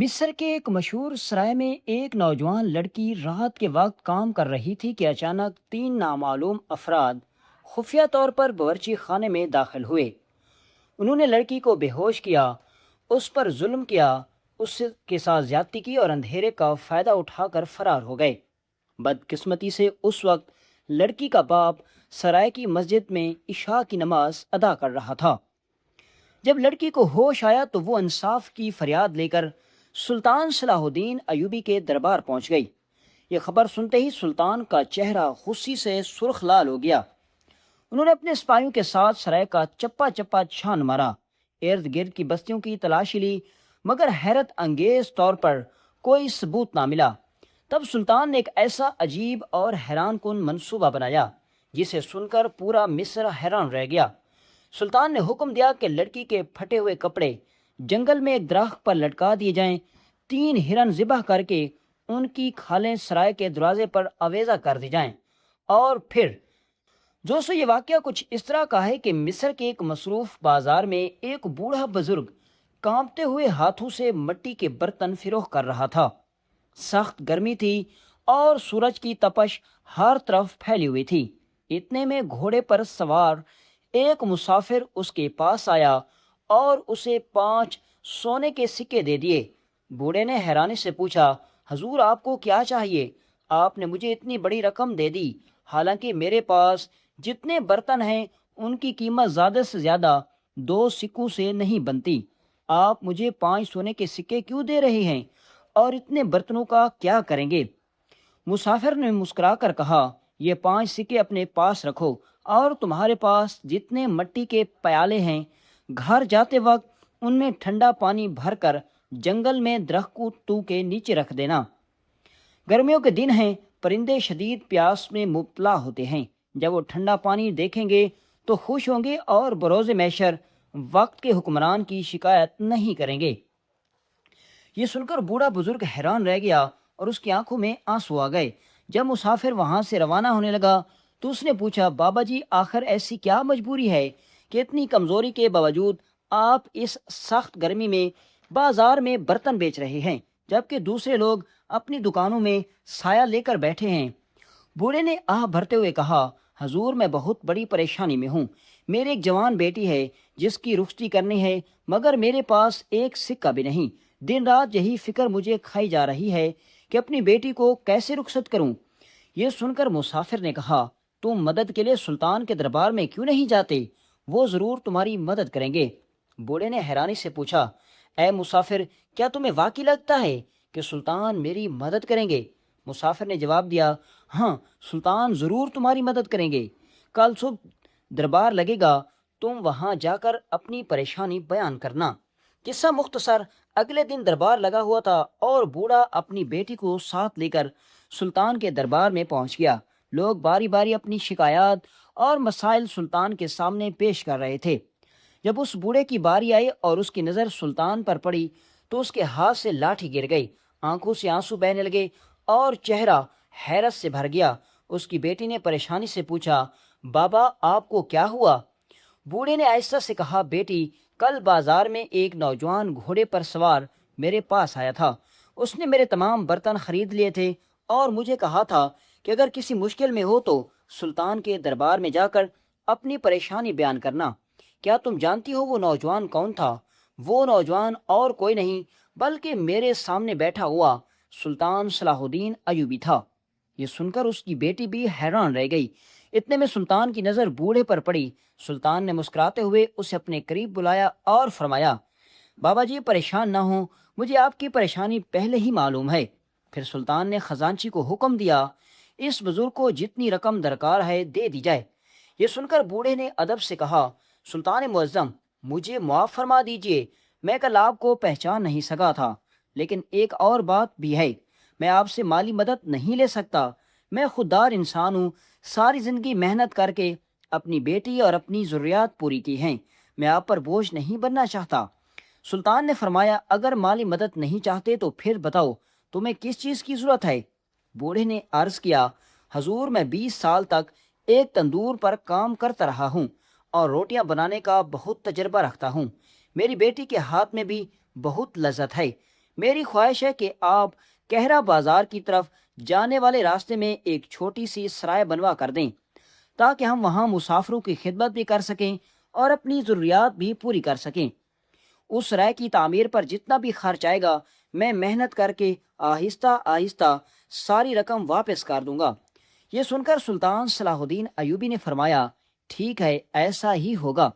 مصر کے ایک مشہور سرائے میں ایک نوجوان لڑکی رات کے وقت کام کر رہی تھی کہ اچانک تین نامعلوم افراد خفیہ طور پر باورچی خانے میں داخل ہوئے۔ انہوں نے لڑکی کو بے ہوش کیا، اس پر ظلم کیا، اس کے ساتھ زیادتی کی اور اندھیرے کا فائدہ اٹھا کر فرار ہو گئے۔ بدقسمتی سے اس وقت لڑکی کا باپ سرائے کی مسجد میں عشاء کی نماز ادا کر رہا تھا۔ جب لڑکی کو ہوش آیا تو وہ انصاف کی فریاد لے کر سلطان صلاح الدین ایوبی کے دربار پہنچ گئی۔ یہ خبر سنتے ہی سلطان کا چہرہ غصے سے سرخ لال ہو گیا۔ انہوں نے اپنے سپاہیوں کے ساتھ سرائے کا چپا چپا چھان مارا، ارد گرد کی بستیوں کی تلاشی لی، مگر حیرت انگیز طور پر کوئی ثبوت نہ ملا۔ تب سلطان نے ایک ایسا عجیب اور حیران کن منصوبہ بنایا جسے سن کر پورا مصر حیران رہ گیا۔ سلطان نے حکم دیا کہ لڑکی کے پھٹے ہوئے کپڑے جنگل میں ایک درخت پر لٹکا دیے جائیں، تین ہرن ذبح کر کے ان کی کھالیں سرائے کے دروازے پر آویزہ کر دی جائیں، اور پھر دوستو یہ واقعہ کچھ اس طرح کا ہے کہ مصر کے ایک مصروف بازار میں ایک بوڑھا بزرگ کانپتے ہوئے ہاتھوں سے مٹی کے برتن فروخت کر رہا تھا۔ سخت گرمی تھی اور سورج کی تپش ہر طرف پھیلی ہوئی تھی۔ اتنے میں گھوڑے پر سوار ایک مسافر اس کے پاس آیا اور اسے 5 سونے کے سکے دے دیے۔ بوڑھے نے حیرانی سے پوچھا، حضور آپ کو کیا چاہیے؟ آپ نے مجھے اتنی بڑی رقم دے دی، حالانکہ میرے پاس جتنے برتن ہیں ان کی قیمت زیادہ سے زیادہ 2 سکوں سے نہیں بنتی۔ آپ مجھے 5 سونے کے سکے کیوں دے رہے ہیں اور اتنے برتنوں کا کیا کریں گے؟ مسافر نے مسکرا کر کہا، یہ 5 سکے اپنے پاس رکھو اور تمہارے پاس جتنے مٹی کے پیالے ہیں گھر جاتے وقت ان میں ٹھنڈا پانی بھر کر جنگل میں درختوں کے نیچے رکھ دینا۔ گرمیوں کے دن ہیں، پرندے شدید پیاس میں مبتلا ہوتے ہیں، جب وہ ٹھنڈا پانی دیکھیں گے تو خوش ہوں گے اور بروز محشر وقت کے حکمران کی شکایت نہیں کریں گے۔ یہ سن کر بوڑھا بزرگ حیران رہ گیا اور اس کی آنکھوں میں آنسو آ گئے۔ جب مسافر وہاں سے روانہ ہونے لگا تو اس نے پوچھا، بابا جی آخر ایسی کیا مجبوری ہے کہ اتنی کمزوری کے باوجود آپ اس سخت گرمی میں بازار میں برتن بیچ رہے ہیں جبکہ دوسرے لوگ اپنی دکانوں میں سایہ لے کر بیٹھے ہیں؟ بوڑھے نے آہ بھرتے ہوئے کہا، حضور میں بہت بڑی پریشانی میں ہوں۔ میری ایک جوان بیٹی ہے جس کی رخصتی کرنی ہے، مگر میرے پاس ایک سکہ بھی نہیں۔ دن رات یہی فکر مجھے کھائی جا رہی ہے کہ اپنی بیٹی کو کیسے رخصت کروں۔ یہ سن کر مسافر نے کہا، تم مدد کے لیے سلطان کے دربار میں کیوں نہیں جاتے؟ وہ ضرور تمہاری مدد کریں گے۔ بوڑھے نے حیرانی سے پوچھا، اے مسافر، کیا تمہیں واقعی لگتا ہے کہ سلطان میری مدد کریں گے؟ مسافر نے جواب دیا، ہاں، سلطان ضرور تمہاری مدد کریں گے۔ کل صبح دربار لگے گا، تم وہاں جا کر اپنی پریشانی بیان کرنا۔ قصہ مختصر، اگلے دن دربار لگا ہوا تھا اور بوڑھا اپنی بیٹی کو ساتھ لے کر سلطان کے دربار میں پہنچ گیا۔ لوگ باری باری اپنی شکایات اور مسائل سلطان کے سامنے پیش کر رہے تھے۔ جب اس بوڑھے کی باری آئی اور اس کی نظر سلطان پر پڑی تو اس کے ہاتھ سے لاٹھی گر گئی، آنکھوں سے آنسو بہنے لگے اور چہرہ حیرت سے بھر گیا۔ اس کی بیٹی نے پریشانی سے پوچھا، بابا آپ کو کیا ہوا؟ بوڑھے نے آہستہ سے کہا، بیٹی، کل بازار میں ایک نوجوان گھوڑے پر سوار میرے پاس آیا تھا۔ اس نے میرے تمام برتن خرید لیے تھے اور مجھے کہا تھا کہ اگر کسی مشکل میں ہو تو سلطان کے دربار میں جا کر اپنی پریشانی بیان کرنا۔ کیا تم جانتی ہو وہ نوجوان کون تھا؟ وہ نوجوان اور کوئی نہیں بلکہ میرے سامنے بیٹھا ہوا سلطان صلاح الدین ایوبی تھا۔ یہ سن کر اس کی بیٹی بھی حیران رہ گئی۔ اتنے میں سلطان کی نظر بوڑھے پر پڑی۔ سلطان نے مسکراتے ہوئے اسے اپنے قریب بلایا اور فرمایا، بابا جی پریشان نہ ہوں، مجھے آپ کی پریشانی پہلے ہی معلوم ہے۔ پھر سلطان نے خزانچی کو حکم دیا، اس بزرگ کو جتنی رقم درکار ہے دے دی جائے۔ یہ سن کر بوڑھے نے ادب سے کہا، سلطان معظم، مجھے معاف فرما دیجئے، میں کل آپ کو پہچان نہیں سکا تھا، لیکن ایک اور بات بھی ہے، میں آپ سے مالی مدد نہیں لے سکتا۔ میں خوددار انسان ہوں، ساری زندگی محنت کر کے اپنی بیٹی اور اپنی ضروریات پوری کی ہیں، میں آپ پر بوجھ نہیں بننا چاہتا۔ سلطان نے فرمایا، اگر مالی مدد نہیں چاہتے تو پھر بتاؤ تمہیں کس چیز کی ضرورت ہے؟ بوڑھے نے عرض کیا، حضور میں 20 سال تک ایک تندور پر کام کرتا رہا ہوں اور روٹیاں بنانے کا بہت تجربہ رکھتا ہوں۔ میری بیٹی کے ہاتھ میں بھی بہت لذت ہے۔ میری خواہش ہے کہ آپ کہرا بازار کی طرف جانے والے راستے میں ایک چھوٹی سی سرائے بنوا کر دیں تاکہ ہم وہاں مسافروں کی خدمت بھی کر سکیں اور اپنی ضروریات بھی پوری کر سکیں۔ اس رائے کی تعمیر پر جتنا بھی خرچ آئے گا میں محنت کر کے آہستہ آہستہ ساری رقم واپس کر دوں گا۔ یہ سن کر سلطان صلاح الدین ایوبی نے فرمایا، ٹھیک ہے، ایسا ہی ہوگا۔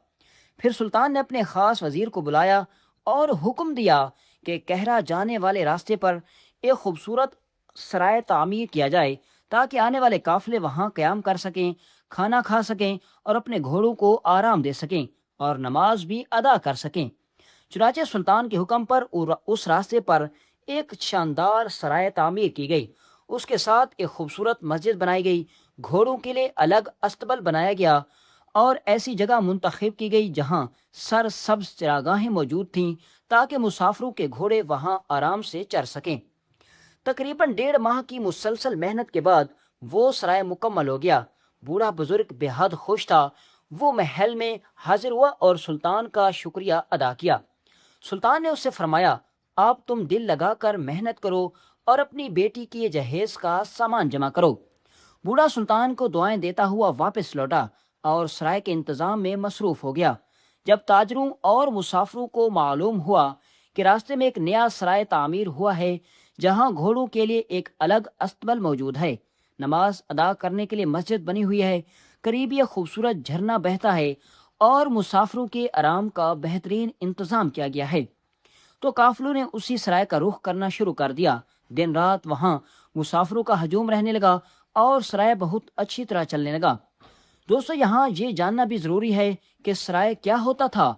پھر سلطان نے اپنے خاص وزیر کو بلایا اور حکم دیا کہ کہرا جانے والے راستے پر ایک خوبصورت سرائے تعمیر کیا جائے تاکہ آنے والے قافلے وہاں قیام کر سکیں، کھانا کھا سکیں اور اپنے گھوڑوں کو آرام دے سکیں اور نماز بھی ادا کر سکیں۔ چنانچہ سلطان کے حکم پر اس راستے پر ایک شاندار سرائے تعمیر کی گئی۔ اس کے ساتھ ایک خوبصورت مسجد بنائی گئی، گھوڑوں کے لیے الگ استبل بنایا گیا اور ایسی جگہ منتخب کی گئی جہاں سرسبز چراگاہیں موجود تھیں تاکہ مسافروں کے گھوڑے وہاں آرام سے چر سکیں۔ تقریباً 1.5 ماہ کی مسلسل محنت کے بعد وہ سرائے مکمل ہو گیا۔ بوڑھا بزرگ بے حد خوش تھا۔ وہ محل میں حاضر ہوا اور سلطان کا شکریہ ادا کیا۔ سلطان نے اس سے فرمایا، آپ تم دل لگا کر محنت کرو اور اپنی بیٹی کی جہیز کا سامان جمع کرو۔ بوڑھا سلطان کو دعائیں دیتا ہوا واپس لوٹا اور سرائے کے انتظام میں مصروف ہو گیا۔ جب تاجروں اور مسافروں کو معلوم ہوا کہ راستے میں ایک نیا سرائے تعمیر ہوا ہے جہاں گھوڑوں کے لیے ایک الگ استبل موجود ہے، نماز ادا کرنے کے لیے مسجد بنی ہوئی ہے، قریب یہ خوبصورت جھرنا بہتا ہے اور مسافروں کے آرام کا بہترین انتظام کیا گیا ہے، تو قافلوں نے اسی سرائے کا رخ کرنا شروع کر دیا۔ دن رات وہاں مسافروں کا ہجوم رہنے لگا اور سرائے بہت اچھی طرح چلنے لگا۔ دوستو، یہاں یہ جاننا بھی ضروری ہے کہ سرائے کیا ہوتا تھا۔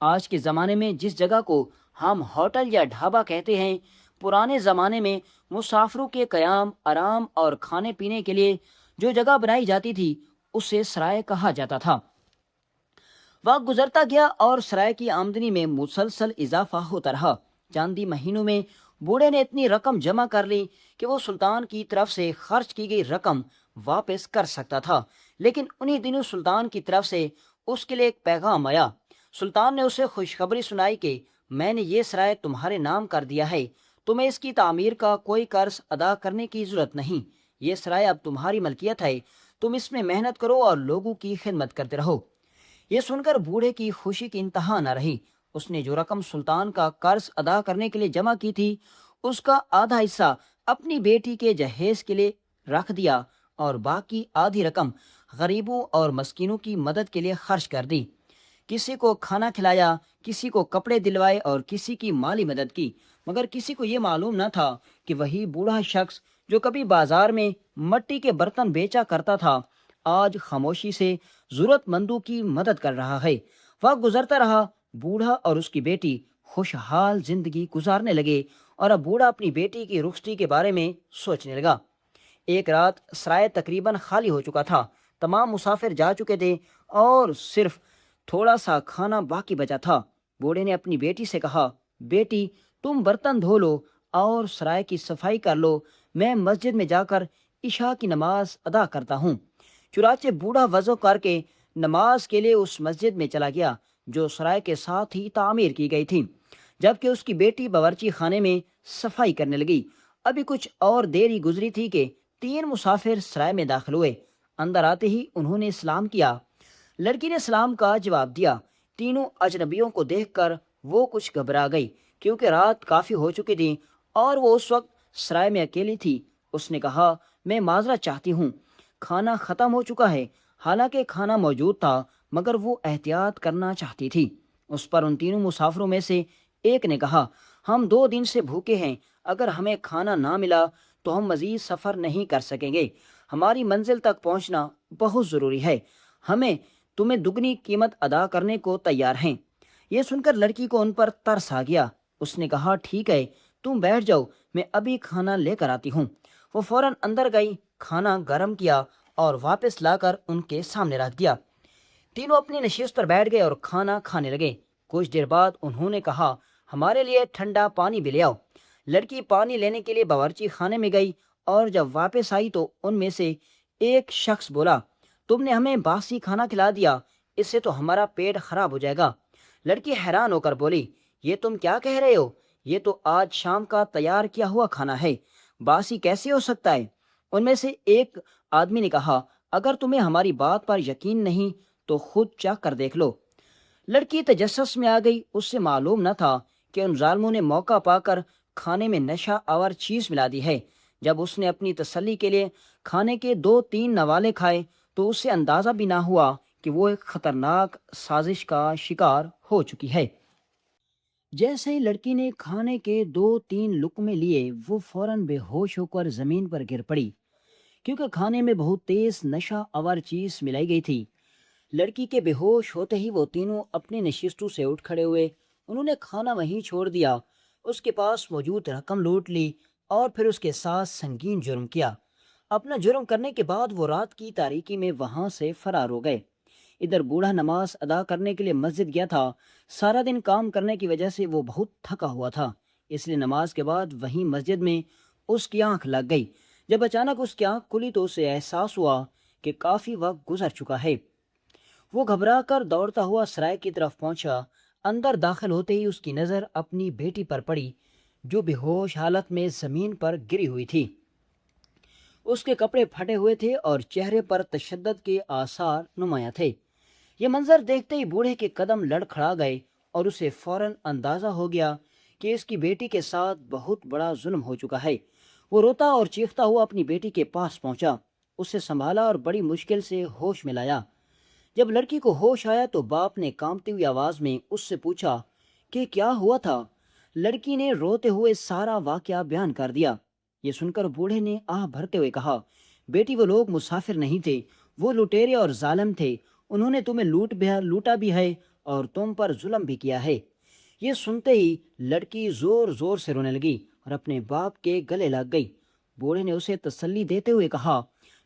آج کے زمانے میں جس جگہ کو ہم ہوٹل یا ڈھابا کہتے ہیں، پرانے زمانے میں مسافروں کے قیام، آرام اور کھانے پینے کے لیے جو جگہ بنائی جاتی تھی اسے سرائے کہا جاتا تھا۔ وقت گزرتا گیا اور سرائے کی آمدنی میں مسلسل اضافہ ہوتا رہا۔ چاندی مہینوں میں بوڑھے نے اتنی رقم جمع کر لی کہ وہ سلطان کی طرف سے خرچ کی گئی رقم واپس کر سکتا تھا، لیکن انہی دنوں سلطان کی طرف سے اس کے لیے ایک پیغام آیا۔ سلطان نے اسے خوشخبری سنائی کہ میں نے یہ سرائے تمہارے نام کر دیا ہے، تمہیں اس کی تعمیر کا کوئی قرض ادا کرنے کی ضرورت نہیں، یہ سرائے اب تمہاری ملکیت ہے، تم اس میں محنت کرو اور لوگوں کی خدمت کرتے رہو۔ یہ سن کر بوڑھے کی خوشی کی انتہا نہ رہی۔ اس نے جو رقم سلطان کا قرض ادا کرنے کے لیے جمع کی تھی اس کا آدھا حصہ اپنی بیٹی کے جہیز کے لیے رکھ دیا اور باقی آدھی رقم غریبوں اور مسکینوں کی مدد کے لیے خرچ کر دی۔ کسی کو کھانا کھلایا، کسی کو کپڑے دلوائے اور کسی کی مالی مدد کی، مگر کسی کو یہ معلوم نہ تھا کہ وہی بوڑھا شخص جو کبھی بازار میں مٹی کے برتن بیچا کرتا تھا آج خاموشی سے ضرورت مندوں کی مدد کر رہا ہے۔ وقت گزرتا رہا، بوڑھا اور اس کی بیٹی خوشحال زندگی گزارنے لگے اور اب بوڑھا اپنی بیٹی کی رخصتی کے بارے میں سوچنے لگا۔ ایک رات سرائے تقریباً خالی ہو چکا تھا، تمام مسافر جا چکے تھے اور صرف تھوڑا سا کھانا باقی بچا تھا۔ بوڑھے نے اپنی بیٹی سے کہا، بیٹی تم برتن دھو لو اور سرائے کی صفائی کر لو، میں مسجد میں جا کر عشاء کی نماز ادا کرتا ہوں۔ چنانچہ بوڑھا وضو کر کے نماز کے لیے اس مسجد میں چلا گیا جو سرائے کے ساتھ ہی تعمیر کی گئی تھی، جبکہ اس کی بیٹی باورچی خانے میں صفائی کرنے لگی۔ ابھی کچھ اور دیر ہی گزری تھی کہ 3 مسافر سرائے میں داخل ہوئے۔ اندر آتے ہی انہوں نے سلام کیا۔ لڑکی نے سلام کا جواب دیا۔ تینوں اجنبیوں کو دیکھ کر وہ کچھ گھبرا گئی کیونکہ رات کافی ہو چکی تھی اور وہ اس وقت سرائے میں اکیلی تھی۔ اس نے کہا، میں معذرت چاہتی ہوں، کھانا ختم ہو چکا ہے۔ حالانکہ کھانا موجود تھا مگر وہ احتیاط کرنا چاہتی تھی۔ اس پر ان تینوں مسافروں میں سے ایک نے کہا، ہم 2 دن سے بھوکے ہیں، اگر ہمیں کھانا نہ ملا تو ہم مزید سفر نہیں کر سکیں گے، ہماری منزل تک پہنچنا بہت ضروری ہے، ہمیں تمہیں دگنی قیمت ادا کرنے کو تیار ہیں۔ یہ سن کر لڑکی کو ان پر ترس آ گیا۔ اس نے کہا، ٹھیک ہے، تم بیٹھ جاؤ، میں ابھی کھانا لے کر آتی ہوں۔ وہ فوراً اندر گئی، کھانا گرم کیا اور واپس لا کر ان کے سامنے رکھ دیا۔ تینوں اپنی نشست پر بیٹھ گئے اور کھانا کھانے لگے۔ کچھ دیر بعد انہوں نے کہا، ہمارے لیے ٹھنڈا پانی بھی لے آؤ۔ لڑکی پانی لینے کے لیے باورچی خانے میں گئی اور جب واپس آئی تو ان میں سے ایک شخص بولا، تم نے ہمیں باسی کھانا کھلا دیا، اس سے تو ہمارا پیٹ خراب ہو جائے گا۔ لڑکی حیران ہو کر بولی، یہ تم کیا کہہ رہے ہو؟ یہ تو آج شام کا تیار کیا ہوا کھانا ہے، باسی کیسے ہو سکتا ہے؟ ان میں سے ایک آدمی نے کہا، اگر تمہیں ہماری بات پر یقین نہیں تو خود چکھ کر دیکھ لو۔ لڑکی تجسس میں آ گئی، اس سے معلوم نہ تھا کہ ان ظالموں نے موقع پا کر کھانے میں نشہ آور چیز ملا دی ہے۔ جب اس نے اپنی تسلی کے لیے کھانے کے 2-3 نوالے کھائے تو اسے اندازہ بھی نہ ہوا کہ وہ ایک خطرناک سازش کا شکار ہو چکی ہے۔ جیسے ہی لڑکی نے کھانے کے 2-3 لقمے لیے، وہ فوراً بے ہوش ہو کر زمین پر گر پڑی، کیونکہ کھانے میں بہت تیز نشہ آور چیز ملائی گئی تھی۔ لڑکی کے بے ہوش ہوتے ہی وہ تینوں اپنی نشستوں سے اٹھ کھڑے ہوئے۔ انہوں نے کھانا وہیں چھوڑ دیا، اس کے پاس موجود رقم لوٹ لی اور پھر اس کے ساتھ سنگین جرم کیا۔ اپنا جرم کرنے کے بعد وہ رات کی تاریکی میں وہاں سے فرار ہو گئے۔ ادھر بوڑھا نماز ادا کرنے کے لیے مسجد گیا تھا۔ سارا دن کام کرنے کی وجہ سے وہ بہت تھکا ہوا تھا، اس لیے نماز کے بعد وہیں مسجد میں اس کی آنکھ لگ گئی۔ جب اچانک اس کی آنکھ کھلی تو اسے احساس ہوا کہ کافی وقت گزر چکا ہے۔ وہ گھبرا کر دوڑتا ہوا سرائے کی طرف پہنچا۔ اندر داخل ہوتے ہی اس کی نظر اپنی بیٹی پر پڑی، جو بے ہوش حالت میں زمین پر گری ہوئی تھی۔ اس کے کپڑے پھٹے ہوئے تھے اور چہرے پر تشدد کے آثار نمایاں تھے۔ یہ منظر دیکھتے ہی بوڑھے کے قدم لڑکھڑا گئے اور اسے فوراً اندازہ ہو گیا کہ اس کی بیٹی کے ساتھ بہت بڑا ظلم ہو چکا ہے۔ وہ روتا اور چیختا ہوا اپنی بیٹی کے پاس پہنچا، اسے سنبھالا اور بڑی مشکل سے ہوش میں لایا۔ جب لڑکی کو ہوش آیا تو باپ نے کانپتی ہوئی آواز میں اس سے پوچھا کہ کیا ہوا تھا۔ لڑکی نے روتے ہوئے سارا واقعہ بیان کر دیا۔ یہ سن کر بوڑھے نے آہ بھرتے ہوئے کہا، بیٹی وہ لوگ مسافر نہیں تھے، وہ لٹیرے اور ظالم تھے، انہوں نے تمہیں لوٹا بھی ہے اور تم پر ظلم بھی کیا ہے۔ یہ سنتے ہی لڑکی زور زور سے رونے لگی اور اپنے باپ کے گلے لگ گئی۔ بوڑھے نے اسے تسلی دیتے ہوئے کہا،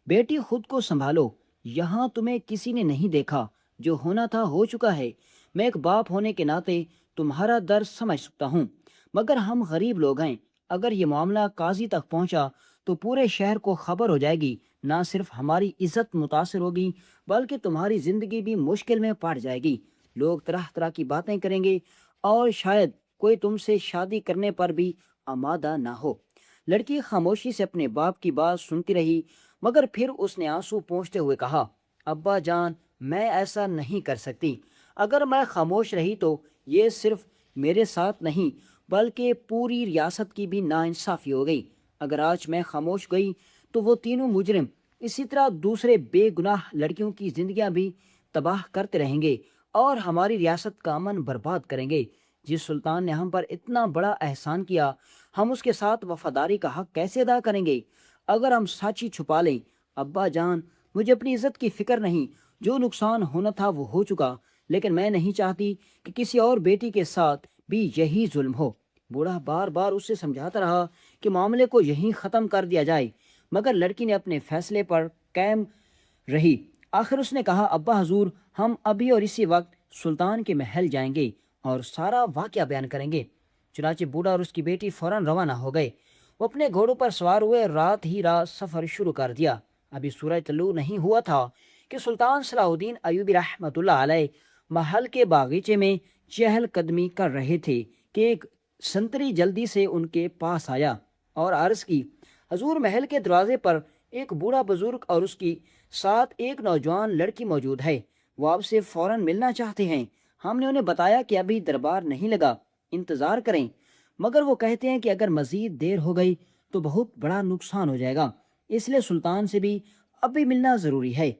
بیٹی خود کو سنبھالو، یہاں تمہیں کسی نے نہیں دیکھا، جو ہونا تھا ہو چکا ہے۔ میں ایک باپ ہونے کے ناطے تمہارا درد سمجھ سکتا ہوں، مگر ہم غریب لوگ ہیں، اگر یہ معاملہ قاضی تک پہنچا تو پورے شہر کو خبر ہو جائے گی، نہ صرف ہماری عزت متاثر ہوگی بلکہ تمہاری زندگی بھی مشکل میں پڑ جائے گی۔ لوگ طرح طرح کی باتیں کریں گے اور شاید کوئی تم سے شادی کرنے پر بھی آمادہ نہ ہو۔ لڑکی خاموشی سے اپنے باپ کی بات سنتی رہی، مگر پھر اس نے آنسو پونچھتے ہوئے کہا، ابا جان، میں ایسا نہیں کر سکتی۔ اگر میں خاموش رہی تو یہ صرف میرے ساتھ نہیں بلکہ پوری ریاست کی بھی ناانصافی ہو گئی۔ اگر آج میں خاموش گئی تو وہ تینوں مجرم اسی طرح دوسرے بے گناہ لڑکیوں کی زندگیاں بھی تباہ کرتے رہیں گے اور ہماری ریاست کا امن برباد کریں گے۔ جس سلطان نے ہم پر اتنا بڑا احسان کیا، ہم اس کے ساتھ وفاداری کا حق کیسے ادا کریں گے؟ اگر ہم سچی چھپا لیں، ابا جان، مجھے اپنی عزت کی فکر نہیں، جو نقصان ہونا تھا وہ ہو چکا، لیکن میں نہیں چاہتی کہ کسی اور بیٹی کے ساتھ بھی یہی ظلم ہو۔ بوڑھا بار بار اسے سمجھاتا رہا کہ معاملے کو یہیں ختم کر دیا جائے، مگر لڑکی نے اپنے فیصلے پر قائم رہی۔ آخر اس نے کہا، ابا حضور، ہم ابھی اور اسی وقت سلطان کے محل جائیں گے اور سارا واقعہ بیان کریں گے۔ چنانچہ بوڑھا اور اس کی بیٹی فوراً روانہ ہو گئے۔ وہ اپنے گھوڑوں پر سوار ہوئے، رات ہی رات سفر شروع کر دیا۔ ابھی سورج طلوع نہیں ہوا تھا کہ سلطان صلاح الدین ایوبی رحمۃ اللہ علیہ محل کے باغیچے میں چہل قدمی کر رہے تھے کہ ایک سنتری جلدی سے ان کے پاس آیا اور عرض کی، حضور، محل کے دروازے پر ایک بوڑھا بزرگ اور اس کی ساتھ ایک نوجوان لڑکی موجود ہے، وہ آپ سے فوراً ملنا چاہتے ہیں۔ ہم نے انہیں بتایا کہ ابھی دربار نہیں لگا، انتظار کریں، مگر وہ کہتے ہیں کہ اگر مزید دیر ہو گئی تو بہت بڑا نقصان ہو جائے گا، اس لیے سلطان سے بھی ابھی ملنا ضروری ہے۔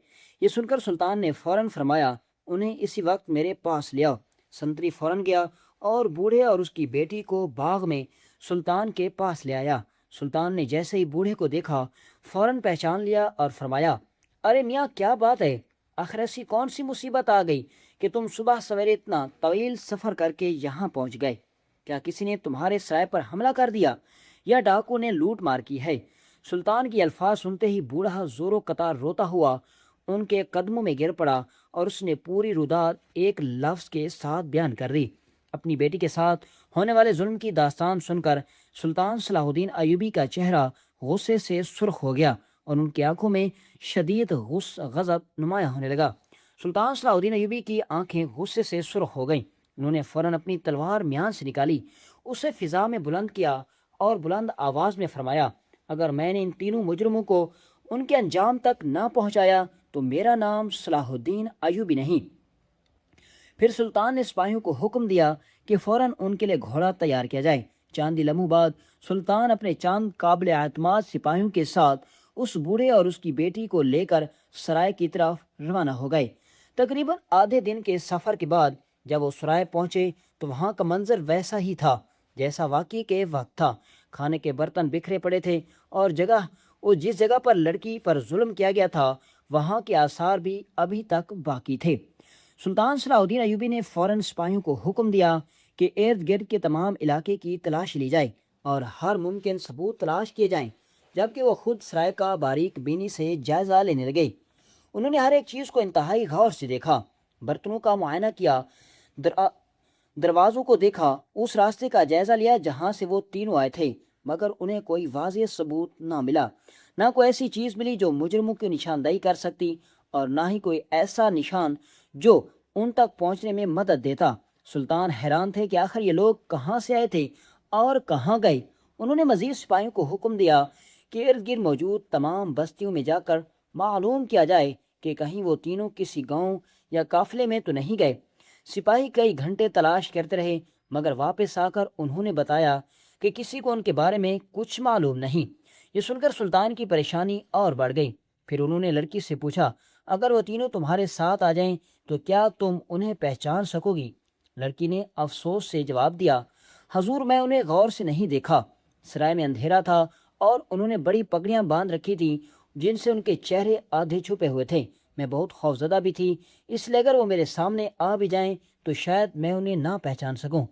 یہ سن کر سلطان نے فوراً فرمایا، انہیں اسی وقت میرے پاس لے آؤ۔ سنتری فوراً گیا اور بوڑھے اور اس کی بیٹی کو باغ میں سلطان کے پاس لے آیا۔ سلطان نے جیسے ہی بوڑھے کو دیکھا فوراً پہچان لیا اور فرمایا، ارے میاں، کیا بات ہے؟ آخر ایسی کون سی مصیبت آ گئی کہ تم صبح سویرے اتنا طویل سفر کر کے یہاں پہنچ گئے؟ کیا کسی نے تمہارے سرائے پر حملہ کر دیا یا ڈاکو نے لوٹ مار کی ہے؟ سلطان کی الفاظ سنتے ہی بوڑھا زور و قطار روتا ہوا ان کے قدموں میں گر پڑا اور اس نے پوری روداد ایک لفظ کے ساتھ بیان کر دی۔ اپنی بیٹی کے ساتھ ہونے والے ظلم کی داستان سن کر سلطان صلاح الدین ایوبی کا چہرہ غصے سے سرخ ہو گیا اور ان کی آنکھوں میں شدید غضب نمایاں ہونے لگا۔ سلطان صلاح الدین ایوبی کی آنکھیں غصے سے سرخ ہو گئیں۔ انہوں نے فوراً اپنی تلوار میان سے نکالی اسے فضا میں بلند کیا اور بلند آواز میں فرمایا، اگر میں نے ان تینوں مجرموں کو ان کے انجام تک نہ پہنچایا تو میرا نام صلاح الدین ایوبی نہیں۔ پھر سلطان نے سپاہیوں کو حکم دیا کہ فوراً ان کے لیے گھوڑا تیار کیا جائے۔ چاندی لمحوں بعد سلطان اپنے چاند قابل اعتماد سپاہیوں کے ساتھ اس بوڑھے اور اس کی بیٹی کو لے کر سرائے کی طرف روانہ ہو گئے۔ تقریباً آدھے دن کے سفر کے بعد جب وہ سرائے پہنچے تو وہاں کا منظر ویسا ہی تھا جیسا واقعے کے وقت تھا۔ کھانے کے برتن بکھرے پڑے تھے اور جس جگہ پر لڑکی پر ظلم کیا گیا تھا وہاں کے آثار بھی ابھی تک باقی تھے۔ سلطان صلاح الدین ایوبی نے فوراً سپاہیوں کو حکم دیا کہ ارد گرد کے تمام علاقے کی تلاش لی جائے اور ہر ممکن ثبوت تلاش کیے جائیں، جبکہ وہ خود سرائے کا باریک بینی سے جائزہ لینے لگے۔ انہوں نے ہر ایک چیز کو انتہائی غور سے دیکھا، برتنوں کا معائنہ کیا، دروازوں کو دیکھا، اس راستے کا جائزہ لیا جہاں سے وہ تینوں آئے تھے، مگر انہیں کوئی واضح ثبوت نہ ملا۔ نہ کوئی ایسی چیز ملی جو مجرموں کی نشاندہی کر سکتی اور نہ ہی کوئی ایسا نشان جو ان تک پہنچنے میں مدد دیتا۔ سلطان حیران تھے کہ آخر یہ لوگ کہاں سے آئے تھے اور کہاں گئے۔ انہوں نے مزید سپاہیوں کو حکم دیا کہ ارد گرد موجود تمام بستیوں میں جا کر معلوم کیا جائے کہ کہیں وہ تینوں کسی گاؤں یا قافلے میں تو نہیں گئے۔ سپاہی کئی گھنٹے تلاش کرتے رہے مگر واپس آ کر انہوں نے بتایا کہ کسی کو ان کے بارے میں کچھ معلوم نہیں۔ یہ سن کر سلطان کی پریشانی اور بڑھ گئی۔ پھر انہوں نے لڑکی سے پوچھا، اگر وہ تینوں تمہارے ساتھ آ جائیں تو کیا تم انہیں پہچان سکو گی؟ لڑکی نے افسوس سے جواب دیا، حضور میں انہیں غور سے نہیں دیکھا، سرائے میں اندھیرا تھا اور انہوں نے بڑی پگڑیاں باندھ رکھی تھیں جن سے ان کے چہرے آدھے چھپے ہوئے تھے۔ میں بہت خوفزدہ بھی تھی، اس لیے اگر وہ میرے سامنے آ بھی جائیں تو شاید میں انہیں نہ پہچان سکوں۔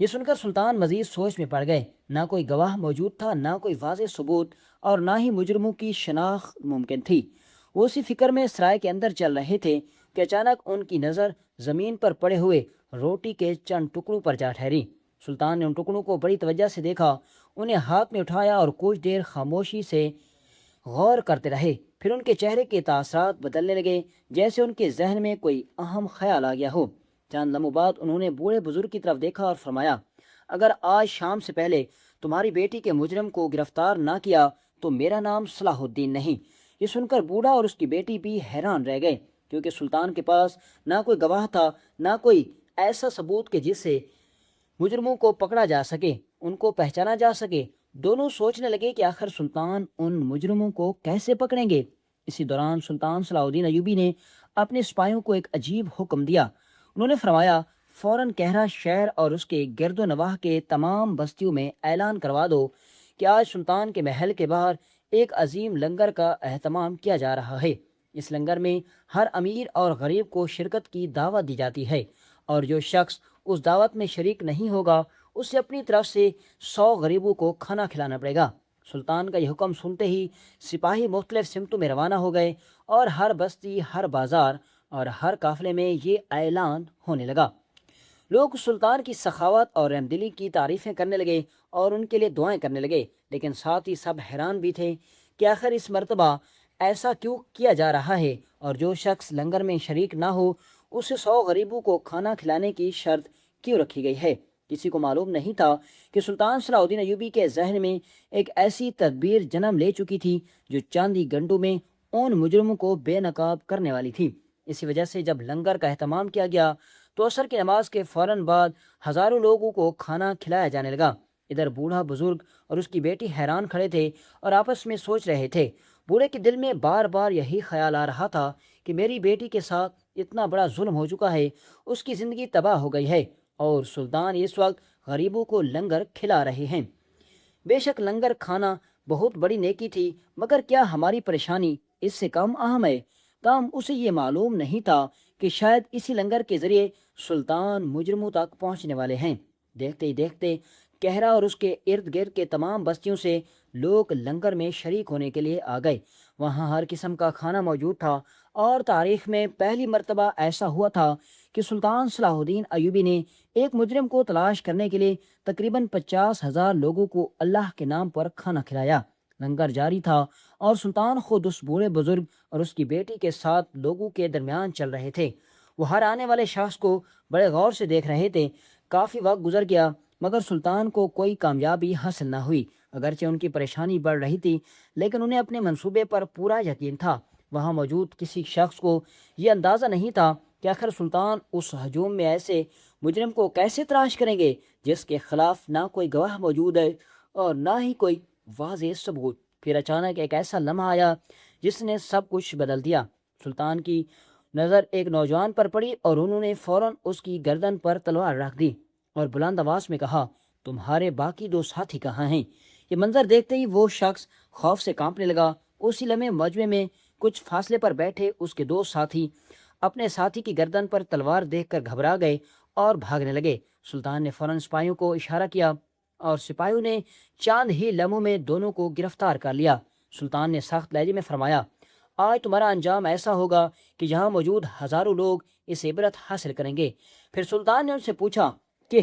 یہ سن کر سلطان مزید سوچ میں پڑ گئے۔ نہ کوئی گواہ موجود تھا، نہ کوئی واضح ثبوت اور نہ ہی مجرموں کی شناخت ممکن تھی۔ وہ اسی فکر میں سرائے کے اندر چل رہے تھے کہ اچانک ان کی نظر زمین پر پڑے ہوئے روٹی کے چند ٹکڑوں پر جا ٹھہری۔ سلطان نے ان ٹکڑوں کو بڑی توجہ سے دیکھا، انہیں ہاتھ میں اٹھایا اور کچھ دیر خاموشی سے غور کرتے رہے۔ پھر ان کے چہرے کے تاثرات بدلنے لگے جیسے ان کے ذہن میں کوئی اہم خیال آ گیا ہو۔ چند لمحوں بعد انہوں نے بوڑھے بزرگ کی طرف دیکھا اور فرمایا، اگر آج شام سے پہلے تمہاری بیٹی کے مجرم کو گرفتار نہ کیا تو میرا نام صلاح الدین نہیں۔ یہ سن کر بوڑھا اور اس کی بیٹی بھی حیران رہ گئے، کیونکہ سلطان کے پاس نہ کوئی گواہ تھا، نہ کوئی ایسا ثبوت کہ جس سے مجرموں کو پکڑا جا سکے، ان کو پہچانا جا سکے۔ دونوں سوچنے لگے کہ آخر سلطان ان مجرموں کو کیسے پکڑیں گے۔ اسی دوران سلطان صلاح الدین ایوبی نے اپنے سپاہیوں کو ایک عجیب حکم دیا۔ انہوں نے فرمایا، فوراً کہرا شہر اور اس کے گرد و نواح کے تمام بستیوں میں اعلان کروا دو کہ آج سلطان کے محل کے باہر ایک عظیم لنگر کا اہتمام کیا جا رہا ہے۔ اس لنگر میں ہر امیر اور غریب کو شرکت کی دعوت دی جاتی ہے، اور جو شخص اس دعوت میں شریک نہیں ہوگا اسے اپنی طرف سے 100 غریبوں کو کھانا کھلانا پڑے گا۔ سلطان کا یہ حکم سنتے ہی سپاہی مختلف سمتوں میں روانہ ہو گئے اور ہر بستی، ہر بازار اور ہر قافلے میں یہ اعلان ہونے لگا۔ لوگ سلطان کی سخاوت اور رحمدلی کی تعریفیں کرنے لگے اور ان کے لیے دعائیں کرنے لگے، لیکن ساتھ ہی سب حیران بھی تھے کہ آخر اس مرتبہ ایسا کیوں کیا جا رہا ہے، اور جو شخص لنگر میں شریک نہ ہو اسے 100 غریبوں کو کھانا کھلانے کی شرط کیوں رکھی گئی ہے۔ کسی کو معلوم نہیں تھا کہ سلطان صلاح الدین ایوبی کے ذہن میں ایک ایسی تدبیر جنم لے چکی تھی جو چاندی گنڈوں میں ان مجرموں کو بے نقاب کرنے والی تھی۔ اسی وجہ سے جب لنگر کا اہتمام کیا گیا تو عصر کی نماز کے فوراً بعد ہزاروں لوگوں کو کھانا کھلایا جانے لگا۔ ادھر بوڑھا بزرگ اور اس کی بیٹی حیران کھڑے تھے اور آپس میں سوچ رہے تھے۔ بوڑھے کے دل میں بار بار یہی خیال آ رہا تھا کہ میری بیٹی کے ساتھ اتنا بڑا ظلم ہو چکا ہے، اس کی زندگی تباہ ہو گئی ہے، اور سلطان اس وقت غریبوں کو لنگر کھلا رہے ہیں۔ بے شک لنگر کھانا بہت بڑی نیکی تھی، مگر کیا ہماری پریشانی اس سے کم اہم ہے؟ کام اسے یہ معلوم نہیں تھا کہ شاید اسی لنگر کے ذریعے سلطان مجرموں تک پہنچنے والے ہیں۔ دیکھتے ہی دیکھتے کہرا اور اس کے ارد گرد کے تمام بستیوں سے لوگ لنگر میں شریک ہونے کے لیے آ گئے۔ وہاں ہر قسم کا کھانا موجود تھا، اور تاریخ میں پہلی مرتبہ ایسا ہوا تھا کہ سلطان صلاح الدین ایوبی نے ایک مجرم کو تلاش کرنے کے لیے تقریباً 50,000 لوگوں کو اللہ کے نام پر کھانا کھلایا۔ لنگر جاری تھا اور سلطان خود اس بوڑھے بزرگ اور اس کی بیٹی کے ساتھ لوگوں کے درمیان چل رہے تھے۔ وہ ہر آنے والے شخص کو بڑے غور سے دیکھ رہے تھے۔ کافی وقت گزر گیا، مگر سلطان کو کوئی کامیابی حاصل نہ ہوئی۔ اگرچہ ان کی پریشانی بڑھ رہی تھی لیکن انہیں اپنے منصوبے پر پورا یقین تھا۔ وہاں موجود کسی شخص کو یہ اندازہ نہیں تھا کہ آخر سلطان اس ہجوم میں ایسے مجرم کو کیسے تلاش کریں گے جس کے خلاف نہ کوئی گواہ موجود ہے اور نہ ہی کوئی واضح ثبوت۔ پھر اچانک ایک ایسا لمحہ آیا جس نے سب کچھ بدل دیا۔ سلطان کی نظر ایک نوجوان پر پڑی اور انہوں نے فوراً اس کی گردن پر تلوار رکھ دی اور بلند آواز میں کہا، تمہارے باقی دو ساتھی کہاں ہیں؟ یہ منظر دیکھتے ہی وہ شخص خوف سے کانپنے لگا۔ اسی لمحے مجمع میں کچھ فاصلے پر بیٹھے اس کے دو ساتھی اپنے ساتھی کی گردن پر تلوار دیکھ کر گھبرا گئے اور بھاگنے لگے۔ سلطان نے فوراً سپاہیوں کو اشارہ کیا اور سپاہیوں نے چاند ہی لمحوں میں دونوں کو گرفتار کر لیا۔ سلطان نے سخت لہجے میں فرمایا، آج تمہارا انجام ایسا ہوگا کہ یہاں موجود ہزاروں لوگ اس عبرت حاصل کریں گے۔ پھر سلطان نے ان سے پوچھا کہ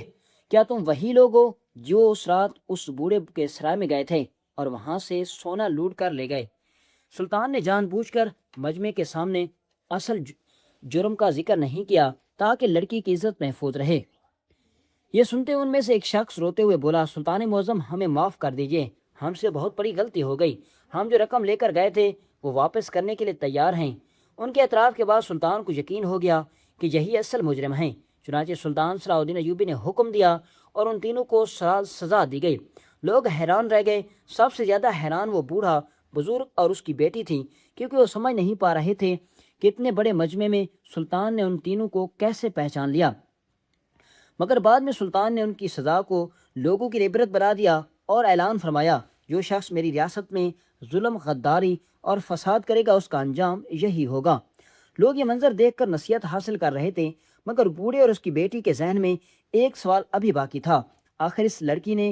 کیا تم وہی لوگ ہو جو اس رات اس بوڑھے کے سرائے میں گئے تھے اور وہاں سے سونا لوٹ کر لے گئے؟ سلطان نے جان بوجھ کر مجمع کے سامنے اصل جرم کا ذکر نہیں کیا تاکہ لڑکی کی عزت محفوظ رہے۔ یہ سنتے ان میں سے ایک شخص روتے ہوئے بولا، سلطان معظم ہمیں معاف کر دیجیے، ہم سے بہت بڑی غلطی ہو گئی، ہم جو رقم لے کر گئے تھے وہ واپس کرنے کے لیے تیار ہیں۔ ان کے اعتراف کے بعد سلطان کو یقین ہو گیا کہ یہی اصل مجرم ہیں۔ چنانچہ سلطان صلاح الدین ایوبی نے حکم دیا اور ان تینوں کو سزا دی گئی۔ لوگ حیران رہ گئے۔ سب سے زیادہ حیران وہ بوڑھا بزرگ اور اس کی بیٹی تھی، کیونکہ وہ سمجھ نہیں پا رہے تھے کہ اتنے بڑے مجمع میں سلطان نے ان تینوں کو کیسے پہچان لیا۔ مگر بعد میں سلطان نے ان کی سزا کو لوگوں کی عبرت بنا دیا اور اعلان فرمایا، جو شخص میری ریاست میں ظلم، غداری اور فساد کرے گا اس کا انجام یہی ہوگا۔ لوگ یہ منظر دیکھ کر نصیحت حاصل کر رہے تھے، مگر بوڑھے اور اس کی بیٹی کے ذہن میں ایک سوال ابھی باقی تھا۔ آخر اس لڑکی نے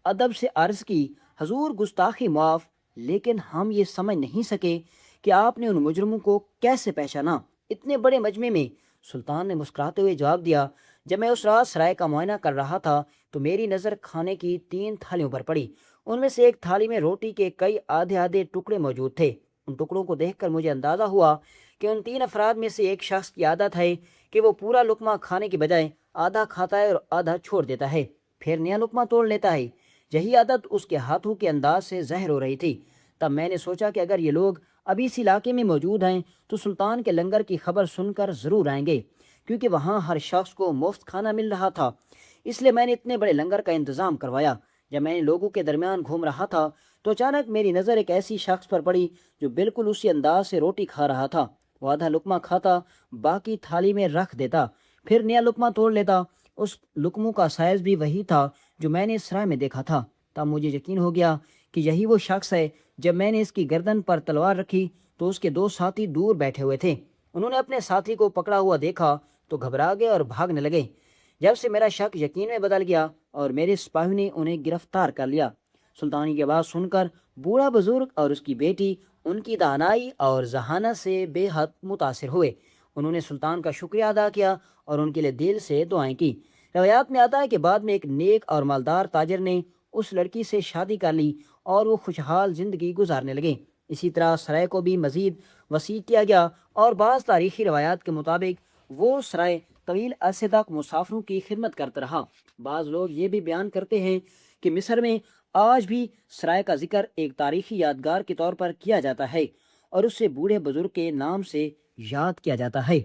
ادب سے عرض کی، حضور گستاخی معاف، لیکن ہم یہ سمجھ نہیں سکے کہ آپ نے ان مجرموں کو کیسے پہچانا اتنے بڑے مجمع میں؟ سلطان نے مسکراتے ہوئے جواب دیا، جب میں اس رات سرائے کا معائنہ کر رہا تھا تو میری نظر کھانے کی 3 تھالیوں پر پڑی۔ ان میں سے ایک تھالی میں روٹی کے کئی آدھے آدھے ٹکڑے موجود تھے۔ ان ٹکڑوں کو دیکھ کر مجھے اندازہ ہوا کہ ان 3 افراد میں سے ایک شخص کی عادت ہے کہ وہ پورا لقمہ کھانے کی بجائے آدھا کھاتا ہے اور آدھا چھوڑ دیتا ہے، پھر نیا لقمہ توڑ لیتا ہے۔ یہی عادت اس کے ہاتھوں کے انداز سے ظاہر ہو رہی تھی۔ تب میں نے سوچا کہ اگر یہ لوگ ابھی اس علاقے میں موجود ہیں تو سلطان کے لنگر کی خبر سن کر ضرور آئیں گے، کیونکہ وہاں ہر شخص کو مفت کھانا مل رہا تھا۔ اس لیے میں نے اتنے بڑے لنگر کا انتظام کروایا۔ جب میں لوگوں کے درمیان گھوم رہا تھا تو اچانک میری نظر ایک ایسی شخص پر پڑی جو بالکل اسی انداز سے روٹی کھا رہا تھا۔ وہ آدھا لقمہ کھاتا، باقی تھالی میں رکھ دیتا، پھر نیا لقمہ توڑ لیتا۔ اس لقموں کا سائز بھی وہی تھا جو میں نے اس سرائے میں دیکھا تھا۔ تب مجھے یقین ہو گیا کہ یہی وہ شخص ہے۔ جب میں نے اس کی گردن پر تلوار رکھی تو اس کے 2 ساتھی دور بیٹھے ہوئے تھے۔ انہوں نے اپنے ساتھی کو پکڑا ہوا دیکھا تو گھبرا گئے اور بھاگنے لگے۔ جب سے میرا شک یقین میں بدل گیا اور میرے سپاہیوں نے انہیں گرفتار کر لیا۔ سلطان کی آواز سن کر بوڑھا بزرگ اور اس کی بیٹی ان کی دانائی اور ذہانت سے بے حد متاثر ہوئے۔ انہوں نے سلطان کا شکریہ ادا کیا اور ان کے لیے دل سے دعائیں کی۔ روایات میں آتا ہے کہ بعد میں ایک نیک اور مالدار تاجر نے اس لڑکی سے شادی کر لی اور وہ خوشحال زندگی گزارنے لگے۔ اسی طرح سرائے کو بھی مزید وسیع کیا گیا اور بعض تاریخی روایات کے مطابق وہ سرائے طویل عرصے تک مسافروں کی خدمت کرتا رہا۔ بعض لوگ یہ بھی بیان کرتے ہیں کہ مصر میں آج بھی سرائے کا ذکر ایک تاریخی یادگار کے طور پر کیا جاتا ہے اور اسے بوڑھے بزرگ کے نام سے یاد کیا جاتا ہے۔